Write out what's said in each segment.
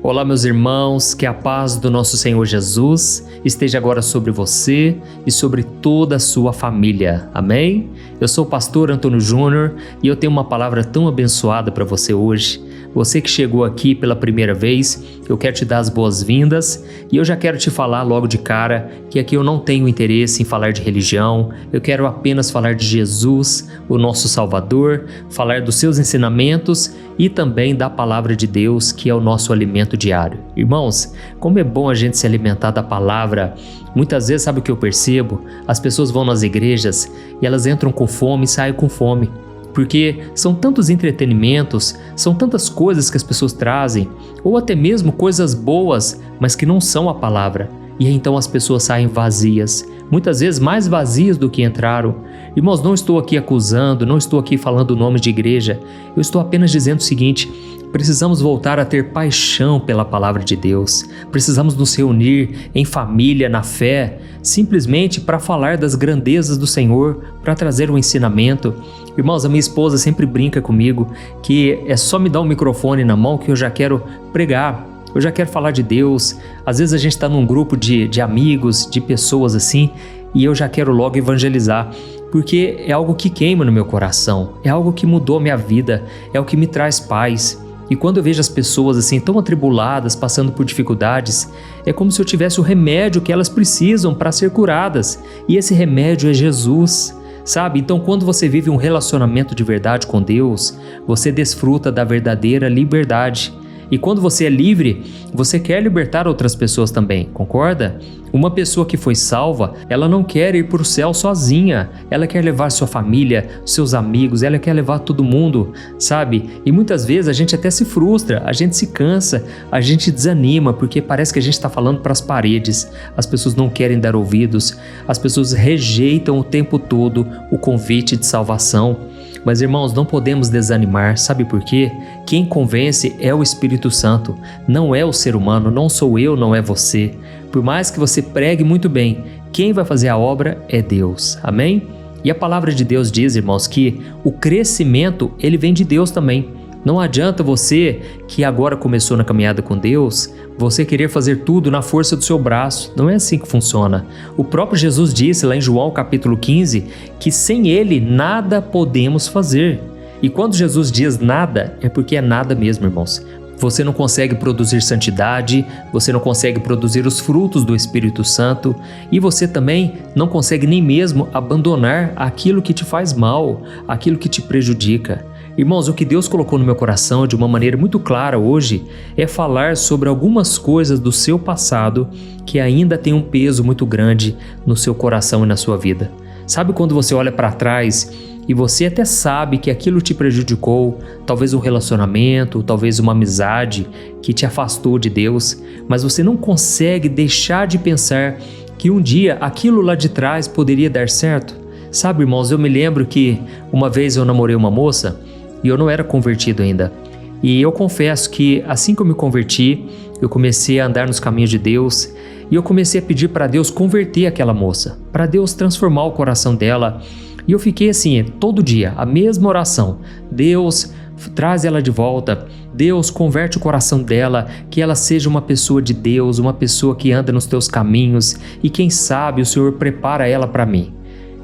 Olá, meus irmãos, que a paz do nosso Senhor Jesus esteja agora sobre você e sobre toda a sua família. Amém? Eu sou o pastor Antônio Júnior e eu tenho uma palavra tão abençoada para você hoje. Você que chegou aqui pela primeira vez, eu quero te dar as boas-vindas e eu já quero te falar logo de cara que aqui eu não tenho interesse em falar de religião, eu quero apenas falar de Jesus, o nosso Salvador, falar dos seus ensinamentos e também da palavra de Deus, que é o nosso alimento diário. Irmãos, como é bom a gente se alimentar da palavra. Muitas vezes, sabe o que eu percebo? As pessoas vão nas igrejas e elas entram com fome e saem com fome. Porque são tantos entretenimentos, são tantas coisas que as pessoas trazem, ou até mesmo coisas boas, mas que não são a palavra. E aí, então as pessoas saem vazias, muitas vezes mais vazias do que entraram. Irmãos, não estou aqui acusando, não estou aqui falando o nome de igreja, eu estou apenas dizendo o seguinte: precisamos voltar a ter paixão pela palavra de Deus, precisamos nos reunir em família, na fé, simplesmente para falar das grandezas do Senhor, para trazer um ensinamento. Irmãos, a minha esposa sempre brinca comigo que é só me dar um microfone na mão que eu já quero pregar, eu já quero falar de Deus. Às vezes a gente está num grupo de amigos, de pessoas assim, e eu já quero logo evangelizar, porque é algo que queima no meu coração, é algo que mudou minha vida, é o que me traz paz. E quando eu vejo as pessoas assim tão atribuladas, passando por dificuldades, é como se eu tivesse o remédio que elas precisam para ser curadas, e esse remédio é Jesus. Sabe? Então, quando você vive um relacionamento de verdade com Deus, você desfruta da verdadeira liberdade. E quando você é livre, você quer libertar outras pessoas também, concorda? Uma pessoa que foi salva, ela não quer ir para o céu sozinha, ela quer levar sua família, seus amigos, ela quer levar todo mundo, sabe? E muitas vezes a gente até se frustra, a gente se cansa, a gente desanima, porque parece que a gente está falando para as paredes, as pessoas não querem dar ouvidos, as pessoas rejeitam o tempo todo o convite de salvação. Mas, irmãos, não podemos desanimar, sabe por quê? Quem convence é o Espírito Santo, não é o ser humano, não sou eu, não é você. Por mais que você pregue muito bem, quem vai fazer a obra é Deus, amém? E a palavra de Deus diz, irmãos, que o crescimento, ele vem de Deus também. Não adianta você, que agora começou na caminhada com Deus, você querer fazer tudo na força do seu braço. Não é assim que funciona. O próprio Jesus disse lá em João capítulo 15, que sem Ele nada podemos fazer. E quando Jesus diz nada, é porque é nada mesmo, irmãos. Você não consegue produzir santidade, você não consegue produzir os frutos do Espírito Santo e você também não consegue nem mesmo abandonar aquilo que te faz mal, aquilo que te prejudica. Irmãos, o que Deus colocou no meu coração de uma maneira muito clara hoje é falar sobre algumas coisas do seu passado que ainda tem um peso muito grande no seu coração e na sua vida. Sabe quando você olha para trás e você até sabe que aquilo te prejudicou, talvez um relacionamento, talvez uma amizade que te afastou de Deus, mas você não consegue deixar de pensar que um dia aquilo lá de trás poderia dar certo? Sabe, irmãos, eu me lembro que uma vez eu namorei uma moça e eu não era convertido ainda. E eu confesso que assim que eu me converti, eu comecei a andar nos caminhos de Deus e eu comecei a pedir para Deus converter aquela moça, para Deus transformar o coração dela. E eu fiquei assim, todo dia, a mesma oração: Deus, traz ela de volta, Deus, converte o coração dela, que ela seja uma pessoa de Deus, uma pessoa que anda nos teus caminhos, e quem sabe o Senhor prepara ela para mim.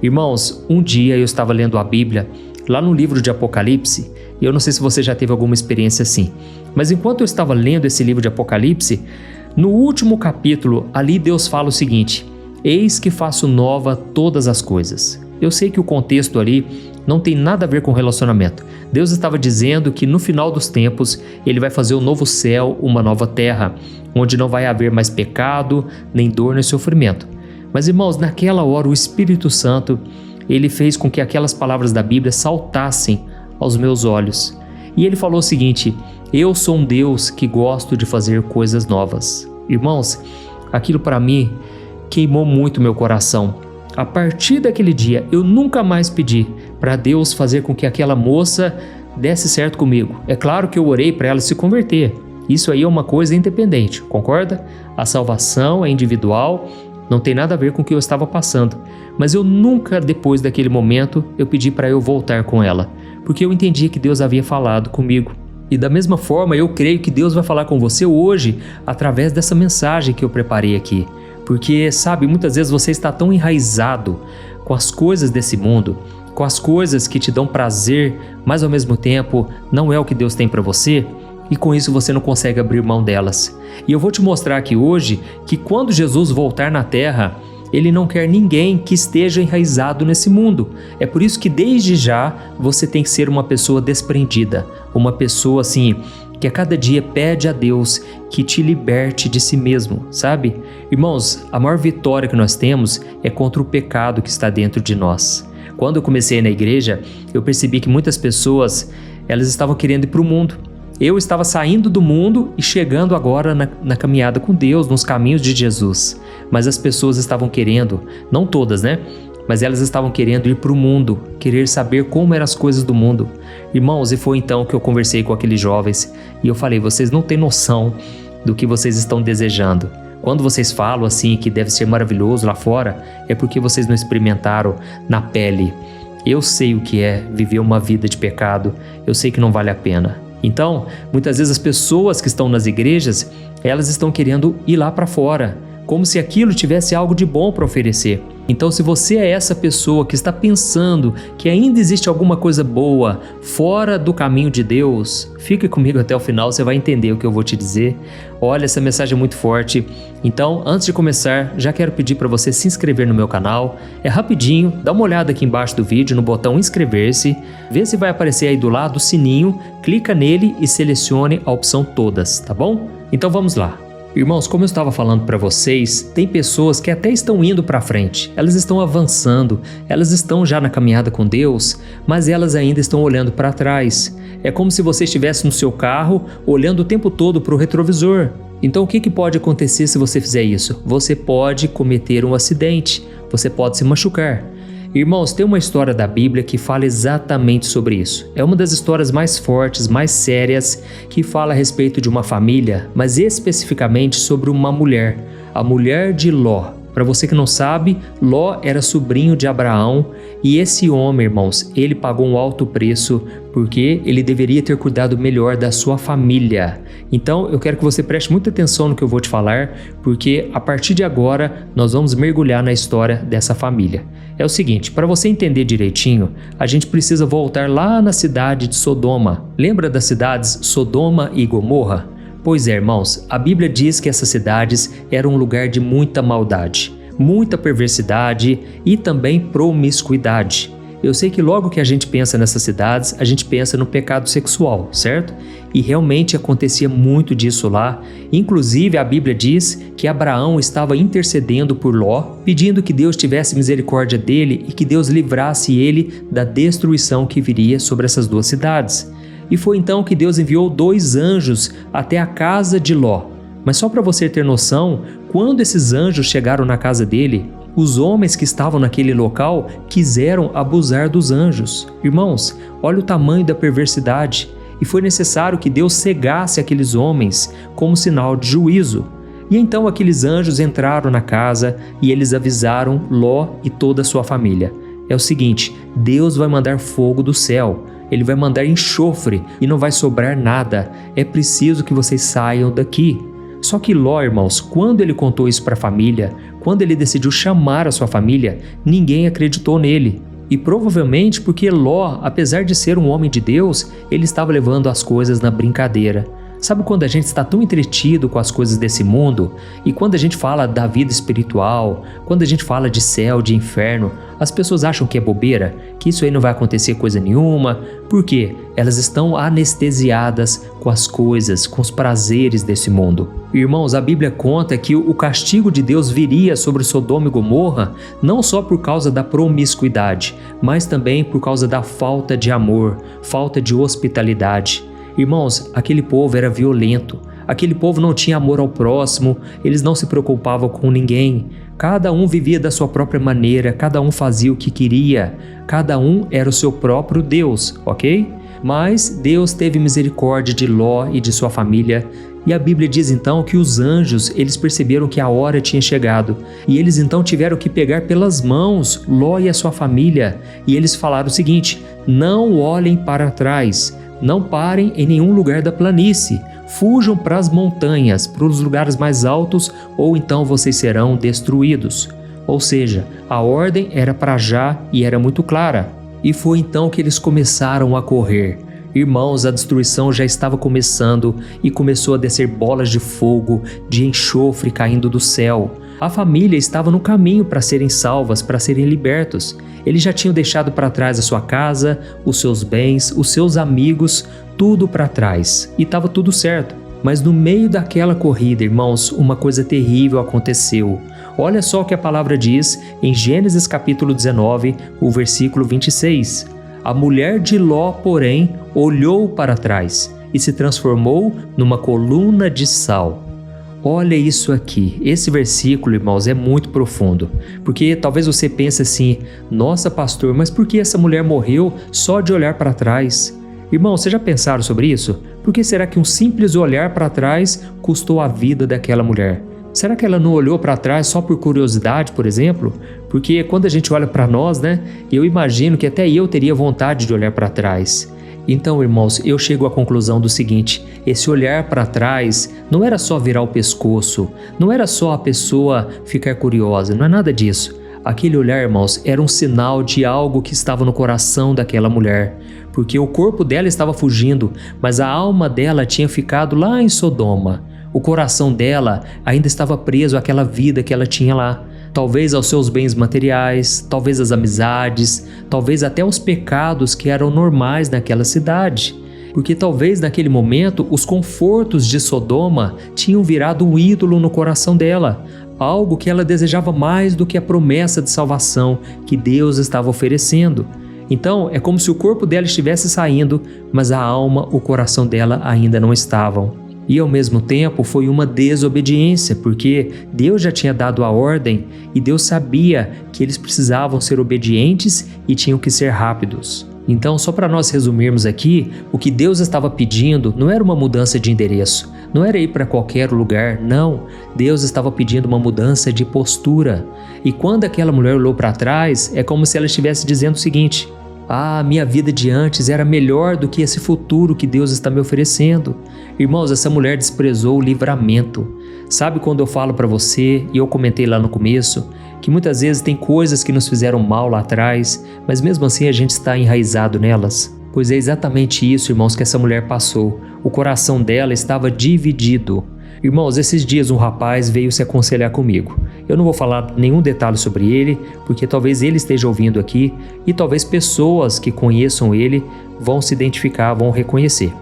Irmãos, um dia eu estava lendo a Bíblia, lá no livro de Apocalipse, e eu não sei se você já teve alguma experiência assim, mas enquanto eu estava lendo esse livro de Apocalipse, no último capítulo, ali Deus fala o seguinte: eis que faço nova todas as coisas. Eu sei que o contexto ali não tem nada a ver com relacionamento. Deus estava dizendo que no final dos tempos, Ele vai fazer um novo céu, uma nova terra, onde não vai haver mais pecado, nem dor, nem sofrimento. Mas, irmãos, naquela hora o Espírito Santo, Ele fez com que aquelas palavras da Bíblia saltassem aos meus olhos. E Ele falou o seguinte: eu sou um Deus que gosto de fazer coisas novas. Irmãos, aquilo para mim queimou muito meu coração. A partir daquele dia, eu nunca mais pedi para Deus fazer com que aquela moça desse certo comigo. É claro que eu orei para ela se converter. Isso aí é uma coisa independente, concorda? A salvação é individual, não tem nada a ver com o que eu estava passando. Mas eu nunca, depois daquele momento, eu pedi para eu voltar com ela, porque eu entendi que Deus havia falado comigo. E da mesma forma, eu creio que Deus vai falar com você hoje através dessa mensagem que eu preparei aqui. Porque, sabe, muitas vezes você está tão enraizado com as coisas desse mundo, com as coisas que te dão prazer, mas ao mesmo tempo não é o que Deus tem para você, e com isso você não consegue abrir mão delas. E eu vou te mostrar aqui hoje que quando Jesus voltar na terra, Ele não quer ninguém que esteja enraizado nesse mundo. É por isso que desde já você tem que ser uma pessoa desprendida, uma pessoa assim que a cada dia pede a Deus que te liberte de si mesmo, sabe? Irmãos, a maior vitória que nós temos é contra o pecado que está dentro de nós. Quando eu comecei na igreja, eu percebi que muitas pessoas, elas estavam querendo ir para o mundo. Eu estava saindo do mundo e chegando agora na caminhada com Deus, nos caminhos de Jesus. Mas as pessoas estavam querendo, não todas, né? Mas elas estavam querendo ir para o mundo, querer saber como eram as coisas do mundo. Irmãos, e foi então que eu conversei com aqueles jovens e eu falei, vocês não têm noção do que vocês estão desejando. Quando vocês falam assim que deve ser maravilhoso lá fora, é porque vocês não experimentaram na pele. Eu sei o que é viver uma vida de pecado, eu sei que não vale a pena. Então, muitas vezes as pessoas que estão nas igrejas, elas estão querendo ir lá para fora, como se aquilo tivesse algo de bom para oferecer. Então, se você é essa pessoa que está pensando que ainda existe alguma coisa boa fora do caminho de Deus, fique comigo até o final, você vai entender o que eu vou te dizer. Olha, essa mensagem é muito forte. Então, antes de começar, já quero pedir para você se inscrever no meu canal. É rapidinho, dá uma olhada aqui embaixo do vídeo no botão inscrever-se, vê se vai aparecer aí do lado o sininho, clica nele e selecione a opção todas, tá bom? Então vamos lá. Irmãos, como eu estava falando para vocês, tem pessoas que até estão indo para frente, elas estão avançando, elas estão já na caminhada com Deus, mas elas ainda estão olhando para trás. É como se você estivesse no seu carro, olhando o tempo todo para o retrovisor. Então o que pode acontecer se você fizer isso? Você pode cometer um acidente, você pode se machucar. Irmãos, tem uma história da Bíblia que fala exatamente sobre isso. É uma das histórias mais fortes, mais sérias, que fala a respeito de uma família, mas especificamente sobre uma mulher, a mulher de Ló. Para você que não sabe, Ló era sobrinho de Abraão e esse homem, irmãos, ele pagou um alto preço porque ele deveria ter cuidado melhor da sua família. Então eu quero que você preste muita atenção no que eu vou te falar, porque a partir de agora nós vamos mergulhar na história dessa família. É o seguinte, para você entender direitinho, a gente precisa voltar lá na cidade de Sodoma. Lembra das cidades Sodoma e Gomorra? Pois é, irmãos, a Bíblia diz que essas cidades eram um lugar de muita maldade, muita perversidade e também promiscuidade. Eu sei que logo que a gente pensa nessas cidades, a gente pensa no pecado sexual, certo? E realmente acontecia muito disso lá. Inclusive, a Bíblia diz que Abraão estava intercedendo por Ló, pedindo que Deus tivesse misericórdia dele e que Deus livrasse ele da destruição que viria sobre essas duas cidades. E foi então que Deus enviou 2 anjos até a casa de Ló. Mas só para você ter noção, quando esses anjos chegaram na casa dele, os homens que estavam naquele local quiseram abusar dos anjos. Irmãos, olha o tamanho da perversidade. E foi necessário que Deus cegasse aqueles homens como sinal de juízo. E então aqueles anjos entraram na casa e eles avisaram Ló e toda a sua família. É o seguinte, Deus vai mandar fogo do céu. Ele vai mandar enxofre e não vai sobrar nada. É preciso que vocês saiam daqui. Só que Ló, irmãos, quando ele contou isso para a família, quando ele decidiu chamar a sua família, ninguém acreditou nele. E provavelmente porque Ló, apesar de ser um homem de Deus, ele estava levando as coisas na brincadeira. Sabe quando a gente está tão entretido com as coisas desse mundo? E quando a gente fala da vida espiritual, quando a gente fala de céu, de inferno, as pessoas acham que é bobeira, que isso aí não vai acontecer coisa nenhuma. Por quê? Elas estão anestesiadas com as coisas, com os prazeres desse mundo. Irmãos, a Bíblia conta que o castigo de Deus viria sobre Sodoma e Gomorra não só por causa da promiscuidade, mas também por causa da falta de amor, falta de hospitalidade. Irmãos, aquele povo era violento, aquele povo não tinha amor ao próximo, eles não se preocupavam com ninguém. Cada um vivia da sua própria maneira, cada um fazia o que queria, cada um era o seu próprio Deus, ok? Mas Deus teve misericórdia de Ló e de sua família. E a Bíblia diz então que os anjos, eles perceberam que a hora tinha chegado. E eles então tiveram que pegar pelas mãos Ló e a sua família. E eles falaram o seguinte, não olhem para trás, Não parem em nenhum lugar da planície. Fujam para as montanhas, para os lugares mais altos, ou então vocês serão destruídos. Ou seja, a ordem era para já e era muito clara. E foi então que eles começaram a correr. Irmãos, a destruição já estava começando e começou a descer bolas de fogo, de enxofre caindo do céu. A família estava no caminho para serem salvas, para serem libertos. Eles já tinham deixado para trás a sua casa, os seus bens, os seus amigos, tudo para trás. E estava tudo certo. Mas no meio daquela corrida, irmãos, uma coisa terrível aconteceu. Olha só o que a palavra diz em Gênesis capítulo 19, o versículo 26. A mulher de Ló, porém, olhou para trás e se transformou numa coluna de sal. Olha isso aqui, esse versículo, irmãos, é muito profundo, porque talvez você pense assim, nossa pastor, mas por que essa mulher morreu só de olhar para trás? Irmão, vocês já pensaram sobre isso? Por que será que um simples olhar para trás custou a vida daquela mulher? Será que ela não olhou para trás só por curiosidade, por exemplo? Porque quando a gente olha para nós, eu imagino que até eu teria vontade de olhar para trás. Então, irmãos, eu chego à conclusão do seguinte, esse olhar para trás não era só virar o pescoço, não era só a pessoa ficar curiosa, não é nada disso. Aquele olhar, irmãos, era um sinal de algo que estava no coração daquela mulher, porque o corpo dela estava fugindo, mas a alma dela tinha ficado lá em Sodoma. O coração dela ainda estava preso àquela vida que ela tinha lá. Talvez aos seus bens materiais, talvez às amizades, talvez até aos pecados que eram normais naquela cidade. Porque talvez naquele momento os confortos de Sodoma tinham virado um ídolo no coração dela, algo que ela desejava mais do que a promessa de salvação que Deus estava oferecendo. Então é como se o corpo dela estivesse saindo, mas a alma, o coração dela ainda não estavam. E ao mesmo tempo foi uma desobediência, porque Deus já tinha dado a ordem e Deus sabia que eles precisavam ser obedientes e tinham que ser rápidos. Então, só para nós resumirmos aqui, o que Deus estava pedindo não era uma mudança de endereço, não era ir para qualquer lugar, não. Deus estava pedindo uma mudança de postura. E quando aquela mulher olhou para trás, é como se ela estivesse dizendo o seguinte: minha vida de antes era melhor do que esse futuro que Deus está me oferecendo. Irmãos, essa mulher desprezou o livramento. Sabe quando eu falo para você, e eu comentei lá no começo, que muitas vezes tem coisas que nos fizeram mal lá atrás, mas mesmo assim a gente está enraizado nelas? Pois é exatamente isso, irmãos, que essa mulher passou. O coração dela estava dividido. Irmãos, esses dias um rapaz veio se aconselhar comigo. Eu não vou falar nenhum detalhe sobre ele, porque talvez ele esteja ouvindo aqui e talvez pessoas que conheçam ele vão se identificar, vão reconhecer.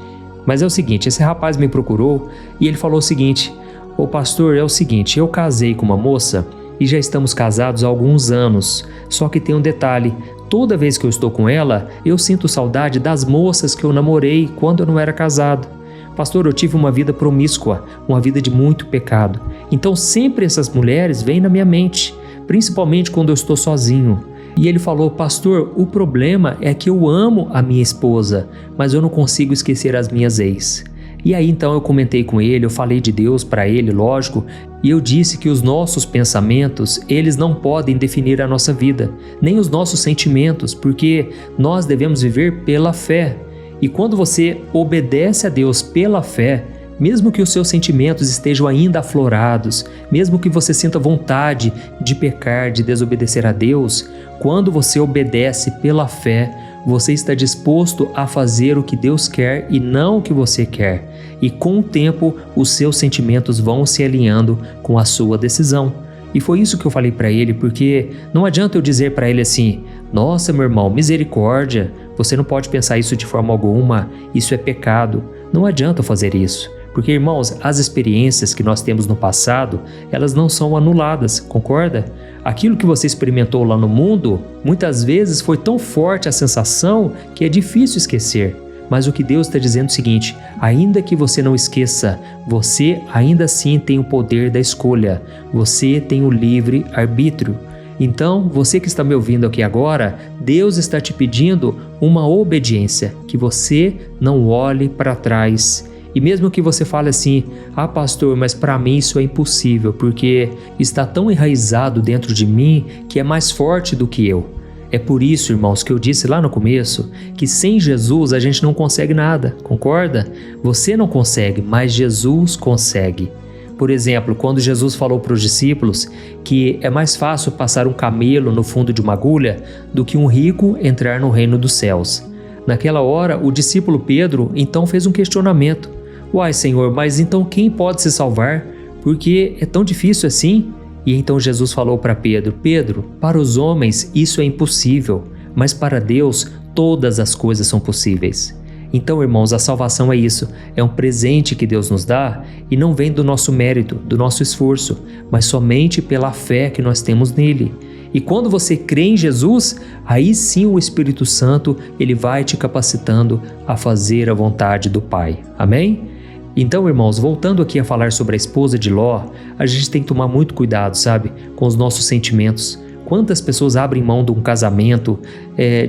Mas é o seguinte, esse rapaz me procurou e ele falou o seguinte: ô pastor, é o seguinte, eu casei com uma moça e já estamos casados há alguns anos, só que tem um detalhe, toda vez que eu estou com ela, eu sinto saudade das moças que eu namorei quando eu não era casado. Pastor, eu tive uma vida promíscua, uma vida de muito pecado. Então sempre essas mulheres vêm na minha mente, principalmente quando eu estou sozinho. E ele falou: pastor, o problema é que eu amo a minha esposa, mas eu não consigo esquecer as minhas ex. E aí então eu comentei com ele, eu falei de Deus para ele, lógico, e eu disse que os nossos pensamentos, eles não podem definir a nossa vida, nem os nossos sentimentos, porque nós devemos viver pela fé. E quando você obedece a Deus pela fé, mesmo que os seus sentimentos estejam ainda aflorados, mesmo que você sinta vontade de pecar, de desobedecer a Deus, quando você obedece pela fé, você está disposto a fazer o que Deus quer e não o que você quer. E com o tempo, os seus sentimentos vão se alinhando com a sua decisão. E foi isso que eu falei para ele, porque não adianta eu dizer para ele assim: nossa, meu irmão, misericórdia, você não pode pensar isso de forma alguma, isso é pecado. Não adianta eu fazer isso. Porque, irmãos, as experiências que nós temos no passado, elas não são anuladas, concorda? Aquilo que você experimentou lá no mundo, muitas vezes foi tão forte a sensação que é difícil esquecer. Mas o que Deus está dizendo é o seguinte: ainda que você não esqueça, você ainda assim tem o poder da escolha, você tem o livre arbítrio. Então, você que está me ouvindo aqui agora, Deus está te pedindo uma obediência, que você não olhe para trás. E mesmo que você fale assim: pastor, mas para mim isso é impossível, porque está tão enraizado dentro de mim que é mais forte do que eu. É por isso, irmãos, que eu disse lá no começo que sem Jesus a gente não consegue nada, concorda? Você não consegue, mas Jesus consegue. Por exemplo, quando Jesus falou para os discípulos que é mais fácil passar um camelo no fundo de uma agulha do que um rico entrar no reino dos céus. Naquela hora, o discípulo Pedro então fez um questionamento. Uai, Senhor, mas então quem pode se salvar? Porque é tão difícil assim? E então Jesus falou para Pedro: Pedro, para os homens isso é impossível, mas para Deus todas as coisas são possíveis. Então, irmãos, a salvação é isso, é um presente que Deus nos dá e não vem do nosso mérito, do nosso esforço, mas somente pela fé que nós temos nele. E quando você crê em Jesus, aí sim o Espírito Santo ele vai te capacitando a fazer a vontade do Pai. Amém? Então, irmãos, voltando aqui a falar sobre a esposa de Ló, a gente tem que tomar muito cuidado, sabe, com os nossos sentimentos. Quantas pessoas abrem mão de um casamento,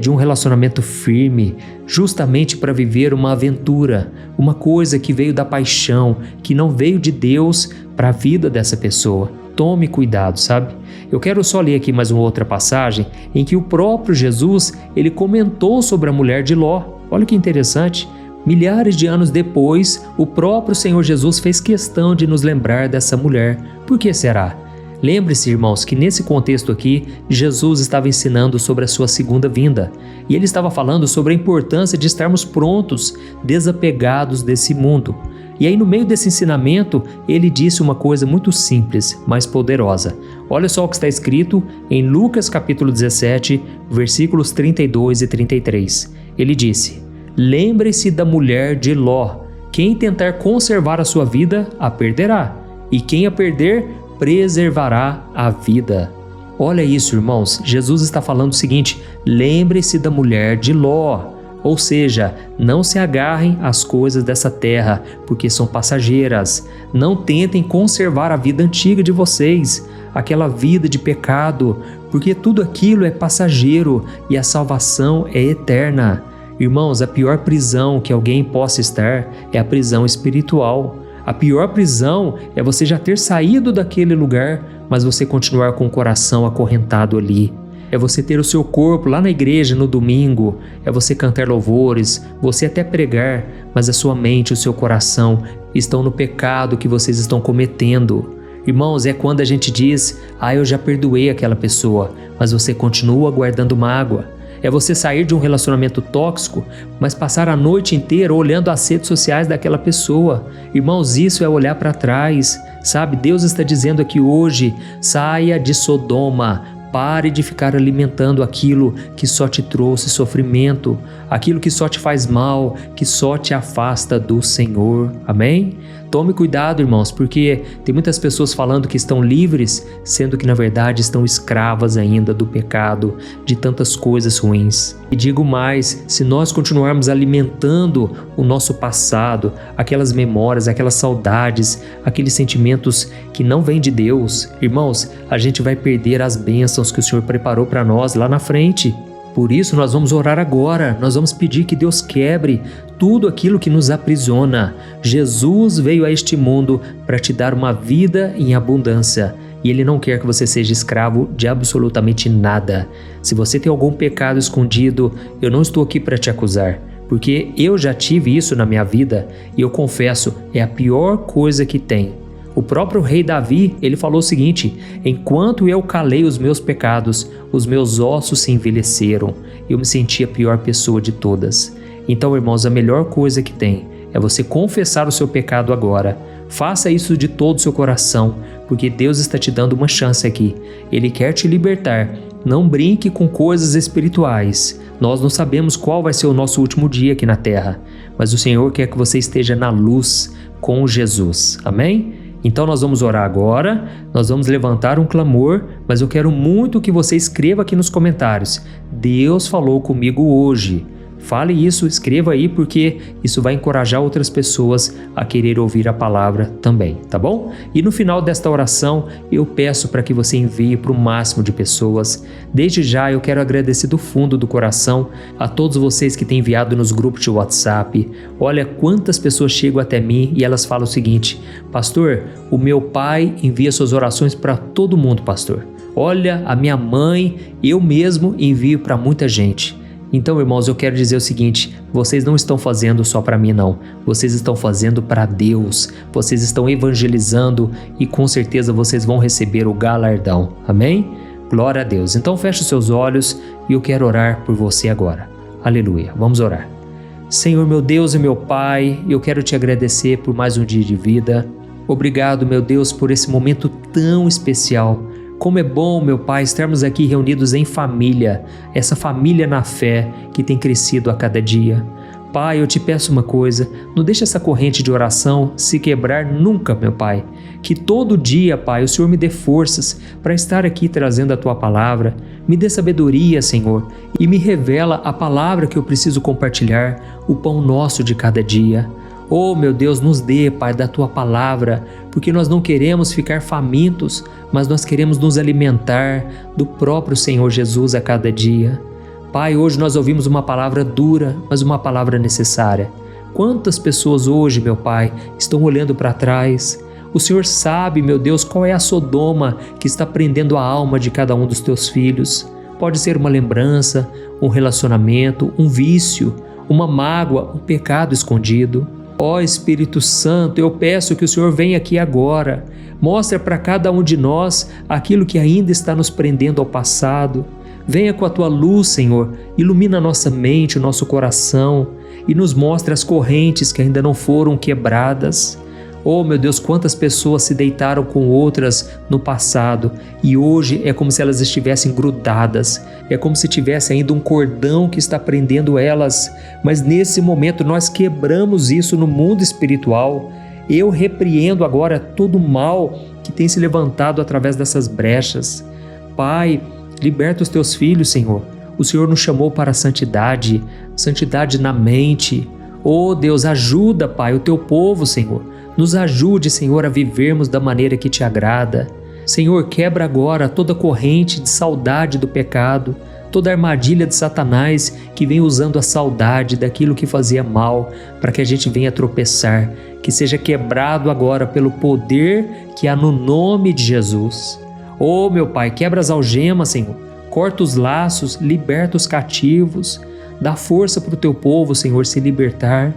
de um relacionamento firme, justamente para viver uma aventura, uma coisa que veio da paixão, que não veio de Deus para a vida dessa pessoa. Tome cuidado, sabe? Eu quero só ler aqui mais uma outra passagem em que o próprio Jesus, ele comentou sobre a mulher de Ló. Olha que interessante. Milhares de anos depois, o próprio Senhor Jesus fez questão de nos lembrar dessa mulher. Por que será? Lembre-se, irmãos, que nesse contexto aqui, Jesus estava ensinando sobre a sua segunda vinda. E ele estava falando sobre a importância de estarmos prontos, desapegados desse mundo. E aí, no meio desse ensinamento, ele disse uma coisa muito simples, mas poderosa. Olha só o que está escrito em Lucas capítulo 17, versículos 32 e 33. Ele disse: Lembre-se da mulher de Ló. Quem tentar conservar a sua vida, a perderá. E quem a perder, preservará a vida. Olha isso, irmãos. Jesus está falando o seguinte: lembre-se da mulher de Ló. Ou seja, não se agarrem às coisas dessa terra, porque são passageiras. Não tentem conservar a vida antiga de vocês, aquela vida de pecado, porque tudo aquilo é passageiro e a salvação é eterna. Irmãos, a pior prisão que alguém possa estar é a prisão espiritual. A pior prisão é você já ter saído daquele lugar, mas você continuar com o coração acorrentado ali. É você ter o seu corpo lá na igreja no domingo, é você cantar louvores, você até pregar, mas a sua mente e o seu coração estão no pecado que vocês estão cometendo. Irmãos, é quando a gente diz: eu já perdoei aquela pessoa, mas você continua guardando mágoa. É você sair de um relacionamento tóxico, mas passar a noite inteira olhando as redes sociais daquela pessoa. Irmãos, isso é olhar para trás, sabe? Deus está dizendo aqui hoje: saia de Sodoma. Pare de ficar alimentando aquilo que só te trouxe sofrimento, aquilo que só te faz mal, que só te afasta do Senhor. Amém? Tome cuidado, irmãos, porque tem muitas pessoas falando que estão livres, sendo que na verdade estão escravas ainda do pecado, de tantas coisas ruins. E digo mais, se nós continuarmos alimentando o nosso passado, aquelas memórias, aquelas saudades, aqueles sentimentos que não vêm de Deus, irmãos, a gente vai perder as bênçãos que o Senhor preparou para nós lá na frente. Por isso nós vamos orar agora, nós vamos pedir que Deus quebre tudo aquilo que nos aprisiona. Jesus veio a este mundo para te dar uma vida em abundância e Ele não quer que você seja escravo de absolutamente nada. Se você tem algum pecado escondido, eu não estou aqui para te acusar, porque eu já tive isso na minha vida e eu confesso, é a pior coisa que tem. O próprio rei Davi, ele falou o seguinte: enquanto eu calei os meus pecados, os meus ossos se envelheceram. Eu me senti a pior pessoa de todas. Então, irmãos, a melhor coisa que tem é você confessar o seu pecado agora. Faça isso de todo o seu coração, porque Deus está te dando uma chance aqui. Ele quer te libertar. Não brinque com coisas espirituais. Nós não sabemos qual vai ser o nosso último dia aqui na terra, mas o Senhor quer que você esteja na luz com Jesus. Amém? Então nós vamos orar agora, nós vamos levantar um clamor, mas eu quero muito que você escreva aqui nos comentários: Deus falou comigo hoje. Fale isso, escreva aí, porque isso vai encorajar outras pessoas a querer ouvir a palavra também, tá bom? E no final desta oração, eu peço para que você envie para o máximo de pessoas. Desde já, eu quero agradecer do fundo do coração a todos vocês que têm enviado nos grupos de WhatsApp. Olha quantas pessoas chegam até mim e elas falam o seguinte: pastor, o meu pai envia suas orações para todo mundo, pastor. Olha, a minha mãe, eu mesmo envio para muita gente. Então, irmãos, eu quero dizer o seguinte: vocês não estão fazendo só para mim, não. Vocês estão fazendo para Deus. Vocês estão evangelizando e com certeza vocês vão receber o galardão. Amém? Glória a Deus. Então, feche os seus olhos e eu quero orar por você agora. Aleluia. Vamos orar. Senhor, meu Deus e meu Pai, eu quero te agradecer por mais um dia de vida. Obrigado, meu Deus, por esse momento tão especial. Como é bom, meu Pai, estarmos aqui reunidos em família, essa família na fé que tem crescido a cada dia. Pai, eu te peço uma coisa, não deixe essa corrente de oração se quebrar nunca, meu Pai. Que todo dia, Pai, o Senhor me dê forças para estar aqui trazendo a Tua palavra. Me dê sabedoria, Senhor, e me revela a palavra que eu preciso compartilhar, o pão nosso de cada dia. Oh, meu Deus, nos dê, Pai, da Tua palavra, porque nós não queremos ficar famintos, mas nós queremos nos alimentar do próprio Senhor Jesus a cada dia. Pai, hoje nós ouvimos uma palavra dura, mas uma palavra necessária. Quantas pessoas hoje, meu Pai, estão olhando para trás? O Senhor sabe, meu Deus, qual é a Sodoma que está prendendo a alma de cada um dos Teus filhos. Pode ser uma lembrança, um relacionamento, um vício, uma mágoa, um pecado escondido. Ó Espírito Santo, eu peço que o Senhor venha aqui agora, mostre para cada um de nós aquilo que ainda está nos prendendo ao passado. Venha com a Tua luz, Senhor, ilumina a nossa mente, o nosso coração e nos mostre as correntes que ainda não foram quebradas. Oh, meu Deus, quantas pessoas se deitaram com outras no passado e hoje é como se elas estivessem grudadas, é como se tivesse ainda um cordão que está prendendo elas, mas nesse momento nós quebramos isso no mundo espiritual. Eu repreendo agora todo o mal que tem se levantado através dessas brechas. Pai, liberta os Teus filhos, Senhor. O Senhor nos chamou para a santidade, santidade na mente. Oh, Deus, ajuda, Pai, o Teu povo, Senhor. Nos ajude, Senhor, a vivermos da maneira que Te agrada. Senhor, quebra agora toda corrente de saudade do pecado, toda armadilha de Satanás que vem usando a saudade daquilo que fazia mal para que a gente venha tropeçar, que seja quebrado agora pelo poder que há no nome de Jesus. Oh, meu Pai, quebra as algemas, Senhor, corta os laços, liberta os cativos, dá força para o Teu povo, Senhor, se libertar.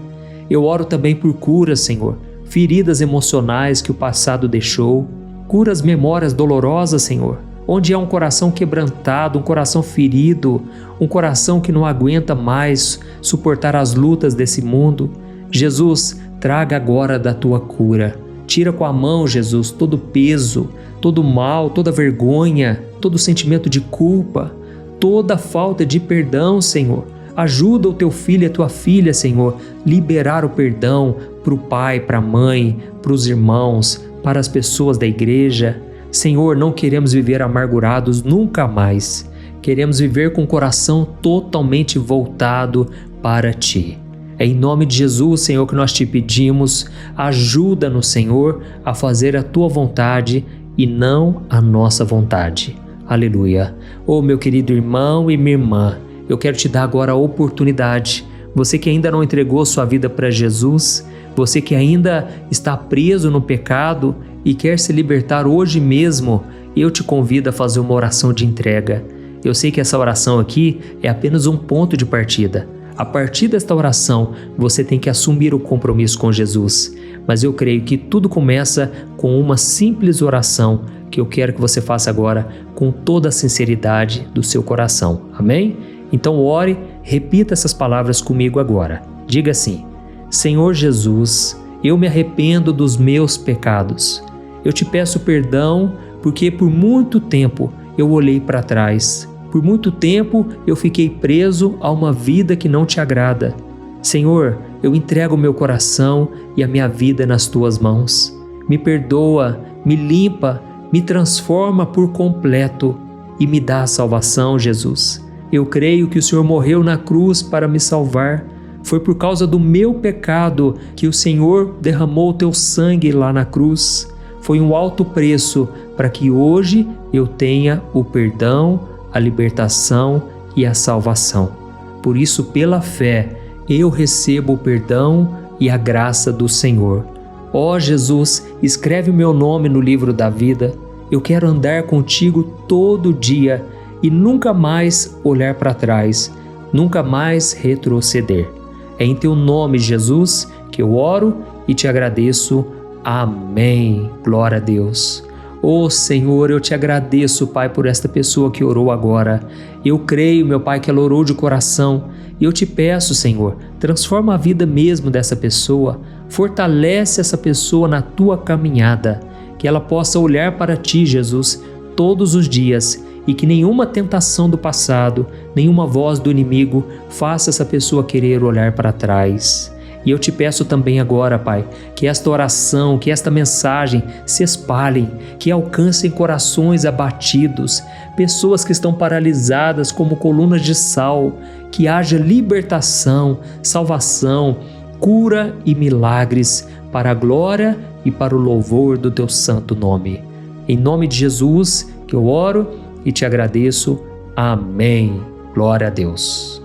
Eu oro também por curas, Senhor, feridas emocionais que o passado deixou, cura as memórias dolorosas, Senhor, onde há um coração quebrantado, um coração ferido, um coração que não aguenta mais suportar as lutas desse mundo. Jesus, traga agora da Tua cura. Tira com a mão, Jesus, todo peso, todo mal, toda vergonha, todo sentimento de culpa, toda falta de perdão, Senhor. Ajuda o Teu filho e a Tua filha, Senhor, liberar o perdão para o pai, para a mãe, para os irmãos, para as pessoas da igreja. Senhor, não queremos viver amargurados nunca mais. Queremos viver com o coração totalmente voltado para Ti. É em nome de Jesus, Senhor, que nós Te pedimos. Ajuda-nos, Senhor, a fazer a Tua vontade e não a nossa vontade. Aleluia. Oh, meu querido irmão e minha irmã, eu quero te dar agora a oportunidade. Você que ainda não entregou sua vida para Jesus, você que ainda está preso no pecado e quer se libertar hoje mesmo, eu te convido a fazer uma oração de entrega. Eu sei que essa oração aqui é apenas um ponto de partida. A partir desta oração, você tem que assumir o compromisso com Jesus. Mas eu creio que tudo começa com uma simples oração que eu quero que você faça agora com toda a sinceridade do seu coração. Amém? Então ore, repita essas palavras comigo agora. Diga assim: Senhor Jesus, eu me arrependo dos meus pecados. Eu te peço perdão porque por muito tempo eu olhei para trás. Por muito tempo eu fiquei preso a uma vida que não te agrada. Senhor, eu entrego o meu coração e a minha vida nas Tuas mãos. Me perdoa, me limpa, me transforma por completo e me dá a salvação, Jesus. Eu creio que o Senhor morreu na cruz para me salvar. Foi por causa do meu pecado que o Senhor derramou o Teu sangue lá na cruz. Foi um alto preço para que hoje eu tenha o perdão, a libertação e a salvação. Por isso, pela fé, eu recebo o perdão e a graça do Senhor. Ó Jesus, escreve o meu nome no livro da vida. Eu quero andar contigo todo dia e nunca mais olhar para trás, nunca mais retroceder. É em teu nome, Jesus, que eu oro e te agradeço. Amém. Glória a Deus. Oh Senhor, eu te agradeço, Pai, por esta pessoa que orou agora. Eu creio, meu Pai, que ela orou de coração. E eu te peço, Senhor, transforma a vida mesmo dessa pessoa. Fortalece essa pessoa na tua caminhada. Que ela possa olhar para ti, Jesus, todos os dias. E que nenhuma tentação do passado, nenhuma voz do inimigo faça essa pessoa querer olhar para trás. E eu te peço também agora, Pai, que esta oração, que esta mensagem se espalhem, que alcancem corações abatidos, pessoas que estão paralisadas como colunas de sal, que haja libertação, salvação, cura e milagres para a glória e para o louvor do teu santo nome. Em nome de Jesus que eu oro e te agradeço. Amém. Glória a Deus.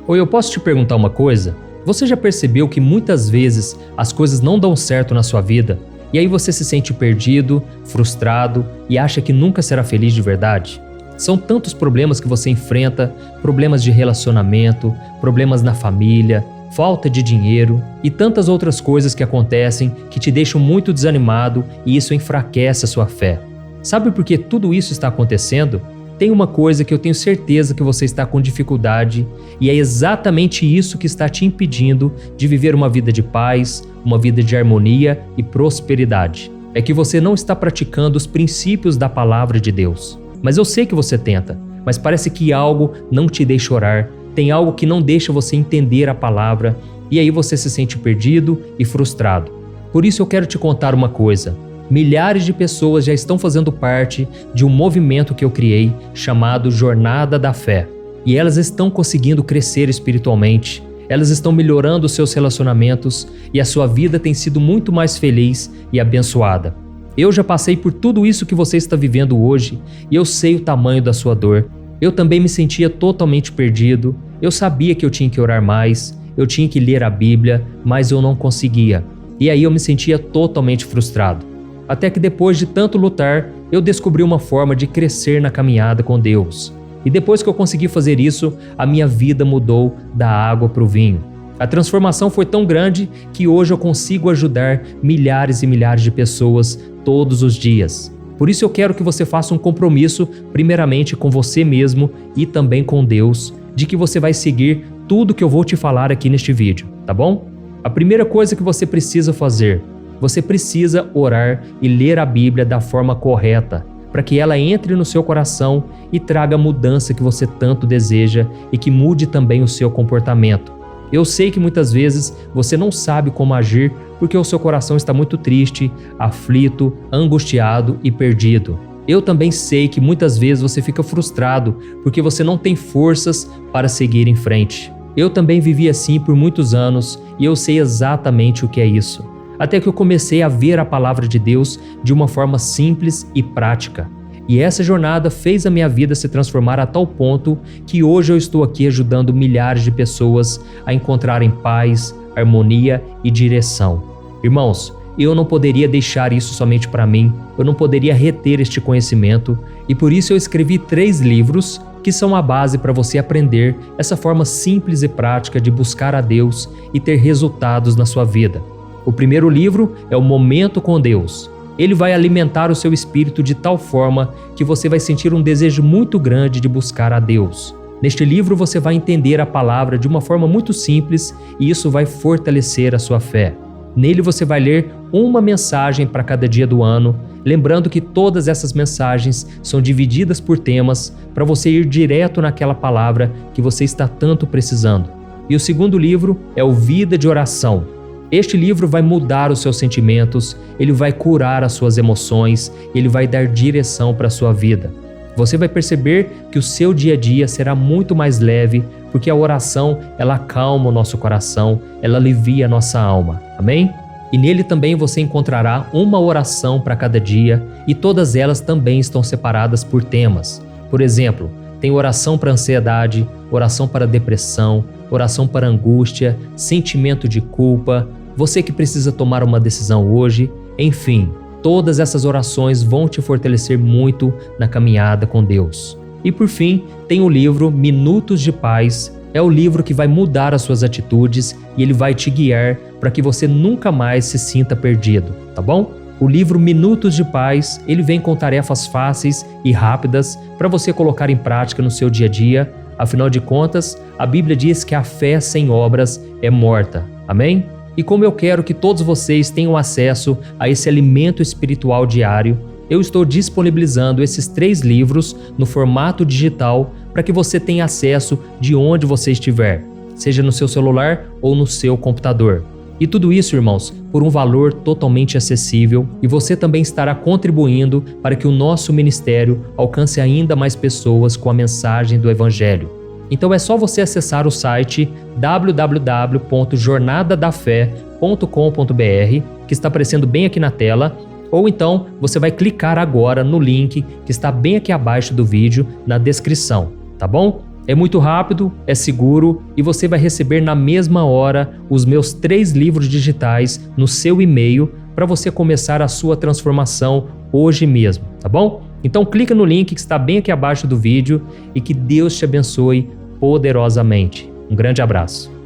Oi, eu posso te perguntar uma coisa? Você já percebeu que muitas vezes as coisas não dão certo na sua vida e aí você se sente perdido, frustrado e acha que nunca será feliz de verdade? São tantos problemas que você enfrenta, problemas de relacionamento, problemas na família, falta de dinheiro e tantas outras coisas que acontecem que te deixam muito desanimado e isso enfraquece a sua fé. Sabe por que tudo isso está acontecendo? Tem uma coisa que eu tenho certeza que você está com dificuldade e é exatamente isso que está te impedindo de viver uma vida de paz, uma vida de harmonia e prosperidade. É que você não está praticando os princípios da palavra de Deus. Mas eu sei que você tenta, mas parece que algo não te deixa orar, tem algo que não deixa você entender a palavra e aí você se sente perdido e frustrado. Por isso eu quero te contar uma coisa. Milhares de pessoas já estão fazendo parte de um movimento que eu criei chamado Jornada da Fé. E elas estão conseguindo crescer espiritualmente, elas estão melhorando os seus relacionamentos e a sua vida tem sido muito mais feliz e abençoada. Eu já passei por tudo isso que você está vivendo hoje e eu sei o tamanho da sua dor. Eu também me sentia totalmente perdido, eu sabia que eu tinha que orar mais, eu tinha que ler a Bíblia, mas eu não conseguia. E aí eu me sentia totalmente frustrado. Até que depois de tanto lutar, eu descobri uma forma de crescer na caminhada com Deus. E depois que eu consegui fazer isso, a minha vida mudou da água para o vinho. A transformação foi tão grande que hoje eu consigo ajudar milhares e milhares de pessoas todos os dias. Por isso eu quero que você faça um compromisso, primeiramente com você mesmo e também com Deus, de que você vai seguir tudo que eu vou te falar aqui neste vídeo, tá bom? A primeira coisa que você precisa fazer, você precisa orar e ler a Bíblia da forma correta, para que ela entre no seu coração e traga a mudança que você tanto deseja e que mude também o seu comportamento. Eu sei que muitas vezes você não sabe como agir porque o seu coração está muito triste, aflito, angustiado e perdido. Eu também sei que muitas vezes você fica frustrado porque você não tem forças para seguir em frente. Eu também vivi assim por muitos anos e eu sei exatamente o que é isso. Até que eu comecei a ver a palavra de Deus de uma forma simples e prática. E essa jornada fez a minha vida se transformar a tal ponto que hoje eu estou aqui ajudando milhares de pessoas a encontrarem paz, harmonia e direção. Irmãos, eu não poderia deixar isso somente para mim, eu não poderia reter este conhecimento e por isso eu escrevi 3 livros que são a base para você aprender essa forma simples e prática de buscar a Deus e ter resultados na sua vida. O primeiro livro é o Momento com Deus. Ele vai alimentar o seu espírito de tal forma que você vai sentir um desejo muito grande de buscar a Deus. Neste livro você vai entender a palavra de uma forma muito simples e isso vai fortalecer a sua fé. Nele você vai ler uma mensagem para cada dia do ano, lembrando que todas essas mensagens são divididas por temas para você ir direto naquela palavra que você está tanto precisando. E o segundo livro é o Vida de Oração. Este livro vai mudar os seus sentimentos, ele vai curar as suas emoções, ele vai dar direção para a sua vida. Você vai perceber que o seu dia a dia será muito mais leve, porque a oração, ela acalma o nosso coração, ela alivia a nossa alma. Amém? E nele também você encontrará uma oração para cada dia e todas elas também estão separadas por temas. Por exemplo, tem oração para ansiedade, oração para depressão, oração para angústia, sentimento de culpa, você que precisa tomar uma decisão hoje, enfim, Todas essas orações vão te fortalecer muito na caminhada com Deus. E por fim, tem o livro Minutos de Paz. É o livro que vai mudar as suas atitudes e ele vai te guiar para que você nunca mais se sinta perdido, tá bom? O livro Minutos de Paz, ele vem com tarefas fáceis e rápidas para você colocar em prática no seu dia a dia. Afinal de contas, a Bíblia diz que a fé sem obras é morta. Amém? E como eu quero que todos vocês tenham acesso a esse alimento espiritual diário, eu estou disponibilizando esses 3 livros no formato digital para que você tenha acesso de onde você estiver, seja no seu celular ou no seu computador. E tudo isso, irmãos, por um valor totalmente acessível, e você também estará contribuindo para que o nosso ministério alcance ainda mais pessoas com a mensagem do Evangelho. Então é só você acessar o site www.jornadadafé.com.br, que está aparecendo bem aqui na tela, ou então você vai clicar agora no link que está bem aqui abaixo do vídeo, na descrição, tá bom? É muito rápido, é seguro e você vai receber na mesma hora os meus 3 livros digitais no seu e-mail para você começar a sua transformação hoje mesmo, tá bom? Então clica no link que está bem aqui abaixo do vídeo e que Deus te abençoe poderosamente. Um grande abraço.